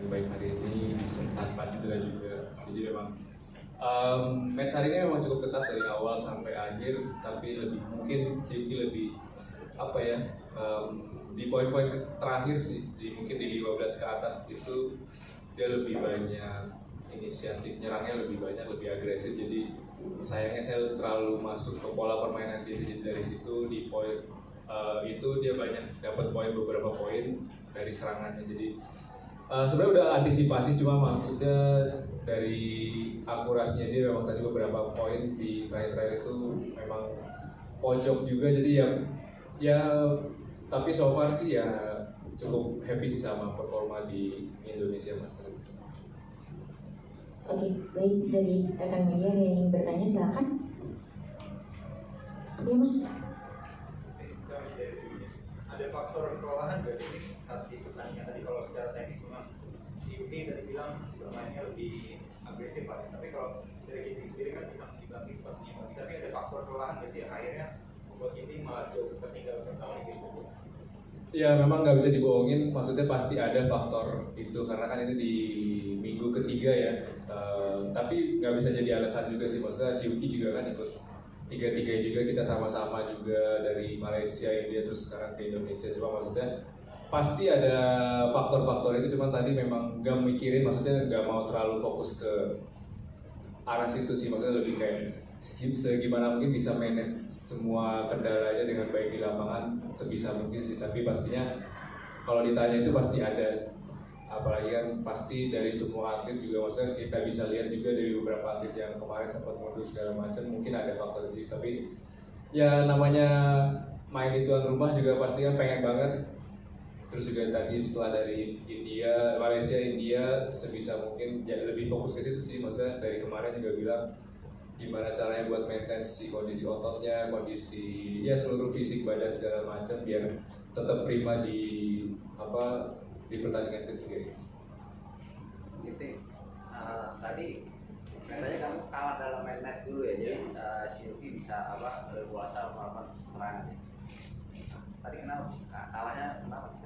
baik hari ini bisa tanpa cedera juga. Jadi memang match hari ini memang cukup ketat dari awal sampai akhir, tapi mungkin Siyuki lebih apa ya, di poin-poin terakhir sih, mungkin di 15 ke atas itu dia lebih banyak inisiatif nyerangnya, lebih banyak, lebih agresif. Jadi sayangnya saya terlalu masuk ke pola permainan dia dari situ. Di poin itu dia banyak dapat beberapa poin dari serangannya. Jadi sebenarnya udah antisipasi, cuma maksudnya dari akurasinya dia memang tadi beberapa poin di terakhir-terakhir itu memang pojok juga. Jadi ya tapi so far sih ya cukup happy sih sama performa di Indonesia Master. Oke, baik, dari rekan media ada yang ingin bertanya, silakan. Ya Mas. Ada faktor kelelahan nggak sih saat di pertandingan tadi? Kalau secara teknis memang si Yudi tadi bilang bermainnya lebih agresif lah, tapi kalau dari Ginting sendiri kan bisa mengimbangi sepertinya. Tapi ada faktor kelelahan nggak sih yang akhirnya membuat Ginting malah jauh tertinggal pertama di game kedua? Ya memang nggak bisa dibohongin, maksudnya pasti ada faktor itu karena kan ini di minggu ketiga ya. Tapi nggak bisa jadi alasan juga sih, maksudnya Siyuki juga kan ikut tiga juga, kita sama-sama juga dari Malaysia, India, terus sekarang ke Indonesia. Cuma maksudnya pasti ada faktor-faktor itu, cuma tadi memang nggak mikirin, maksudnya nggak mau terlalu fokus ke arah situ sih, maksudnya lebih kayak segimana mungkin bisa manage semua kendalanya dengan baik di lapangan sebisa mungkin sih. Tapi pastinya kalau ditanya itu pasti ada, apalagi kan pasti dari semua atlet juga, maksudnya kita bisa lihat juga dari beberapa atlet yang kemarin sempat mundur segala macam, mungkin ada faktor itu. Tapi ya namanya main di tuan rumah juga pasti kan pengen banget. Terus juga tadi setelah dari Malaysia India sebisa mungkin ya lebih fokus ke situ sih, maksudnya dari kemarin juga bilang gimana caranya buat maintain si kondisi ototnya, kondisi ya seluruh fisik badan segala macam biar tetap prima di pertandingan ketiga ini. Gitu. Tadi katanya kamu kalah dalam main net dulu ya, jadi Siyuki bisa leluasa melakukan serangan. Tadi kenapa? Kalahnya kenapa?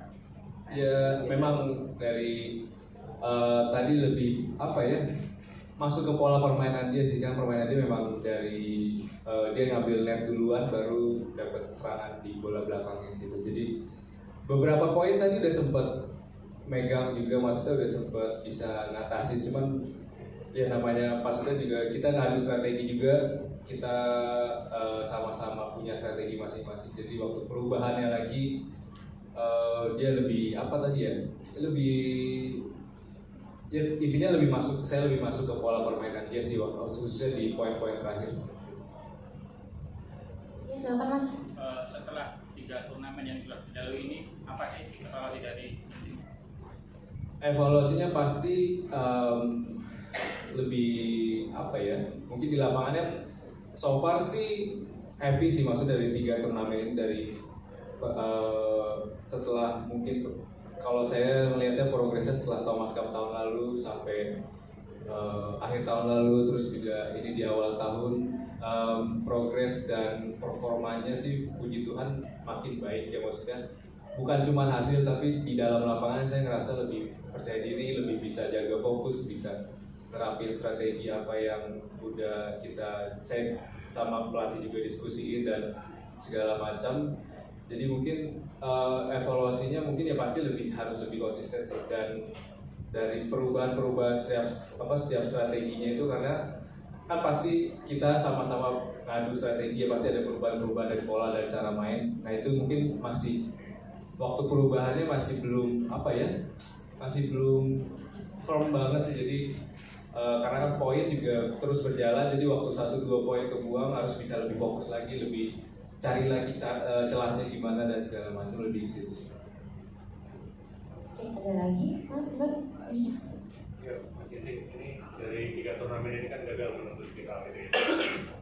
Ya memang dari tadi lebih masuk ke pola permainan dia sih, kan permainan dia memang dari dia ngambil net duluan baru dapat serangan di bola belakangnya situ. Jadi beberapa poin tadi udah sempat megang juga, maksudnya udah sempat bisa ngatasin, cuman ya namanya maksudnya juga kita ngadu strategi juga, kita sama-sama punya strategi masing-masing. Jadi waktu perubahannya lagi dia lebih intinya saya lebih masuk ke pola permainan dia sih, khususnya di poin-poin terakhir. Ya silakan Mas. Setelah 3 turnamen yang sudah dilalui ini, apa sih evaluasi dari ini? Evaluasinya pasti lebih mungkin di lapangannya so far sih happy sih, maksudnya dari 3 turnamen ini, dari setelah mungkin kalau saya melihatnya progresnya setelah Thomas Cup tahun lalu sampai akhir tahun lalu, terus juga ini di awal tahun, progres dan performanya sih puji Tuhan makin baik ya, maksudnya bukan cuma hasil tapi di dalam lapangan saya ngerasa lebih percaya diri, lebih bisa jaga fokus, bisa nerapin strategi apa yang udah saya sama pelatih juga diskusiin dan segala macam. Jadi mungkin evaluasinya mungkin ya pasti harus lebih konsisten sih, dan dari perubahan setiap strateginya itu, karena kan pasti kita sama-sama ngadu strategi ya, pasti ada perubahan-perubahan dari pola dan cara main. Nah itu mungkin masih waktu perubahannya masih belum firm banget sih. Jadi karena kan poin juga terus berjalan, jadi waktu 1-2 poin kebuang harus bisa lebih fokus lagi, lebih cari lagi celahnya gimana dan segala macam, lebih ke situ sih. Oke, ada lagi Mas Bang? Ya, Mas Ginting, ini dari 3 turnamen ini kan gagal menembus final gitu ya.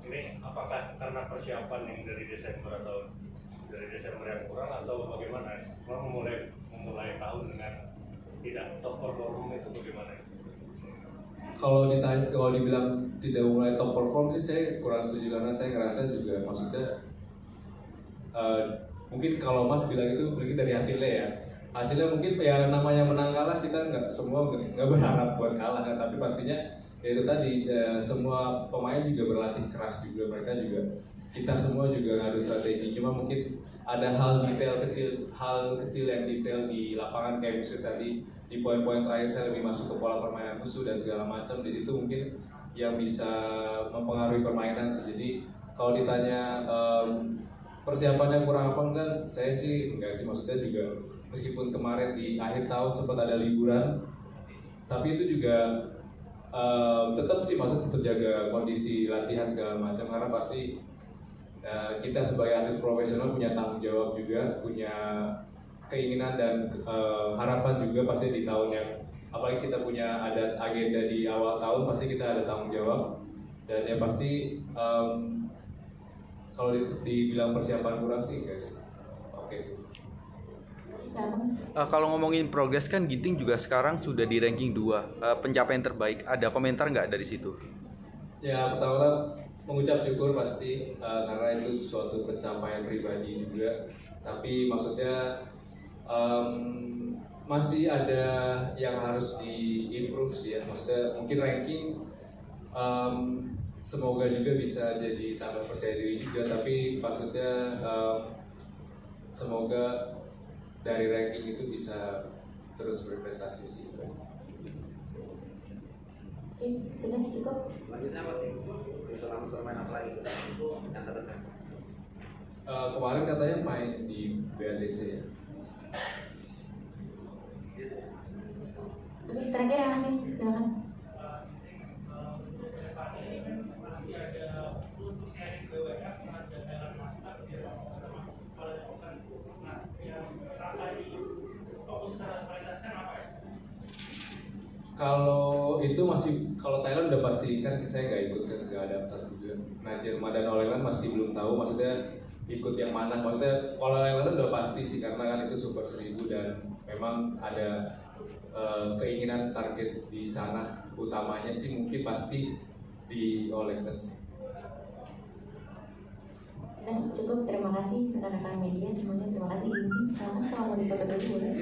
Ini apakah karena persiapan yang dari Desember yang kurang, atau bagaimana? Memulai tahun dengan tidak top perform itu bagaimana? Kalau dibilang tidak mulai top perform sih saya kurang setuju, karena saya ngerasa juga, maksudnya mungkin kalau Mas bilang itu mungkin dari hasilnya ya, hasilnya mungkin ya namanya menang kalah kita nggak berharap buat kalah kan, tapi pastinya ya itu tadi semua pemain juga berlatih keras juga, mereka juga kita semua juga ngadu strategi, cuma mungkin ada hal kecil yang detail di lapangan kayak misalnya tadi di poin-poin terakhir saya lebih masuk ke pola permainan musuh dan segala macam, di situ mungkin yang bisa mempengaruhi permainan sih. Jadi kalau ditanya persiapannya kurang apa enggak, saya sih enggak sih, maksudnya juga meskipun kemarin di akhir tahun sempat ada liburan, tapi itu juga tetap sih tetap jaga kondisi latihan segala macam, karena pasti kita sebagai atlet profesional punya tanggung jawab juga, punya keinginan dan harapan juga pasti di tahun yang apalagi kita punya ada agenda di awal tahun, pasti kita ada tanggung jawab. Dan ya pasti kalau dibilang persiapan kurang sih enggak sih, oke sih. Kalau ngomongin progres kan Ginting juga sekarang sudah di ranking 2, pencapaian terbaik. Ada komentar nggak dari situ? Ya pertama mengucap syukur pasti karena itu suatu pencapaian pribadi juga. Tapi maksudnya masih ada yang harus di-improve sih ya. Maksudnya mungkin ranking semoga juga bisa jadi tambah percaya diri juga. Tapi maksudnya semoga dari ranking itu bisa terus berprestasi sih itu. Oke, sudah cukup. Lanjutnya apa nih? Turnamen bermain apa lagi yang terdekat? Kemarin katanya main di BATC ya. Oke, terakhir ya Mas, silakan. Kalau itu masih, kalau Thailand udah pasti kan saya nggak ikut kan, nggak daftar juga. Nah Jerman dan Holland masih belum tahu, maksudnya ikut yang mana. Maksudnya kalau yang lain udah pasti sih karena kan itu Super 1000 dan memang ada keinginan target di sana. Utamanya sih mungkin pasti di Holland sih. Sudah cukup, terima kasih rekan-rekan media semuanya, terima kasih Ginting. Silakan kalau mau dipoto dulu boleh.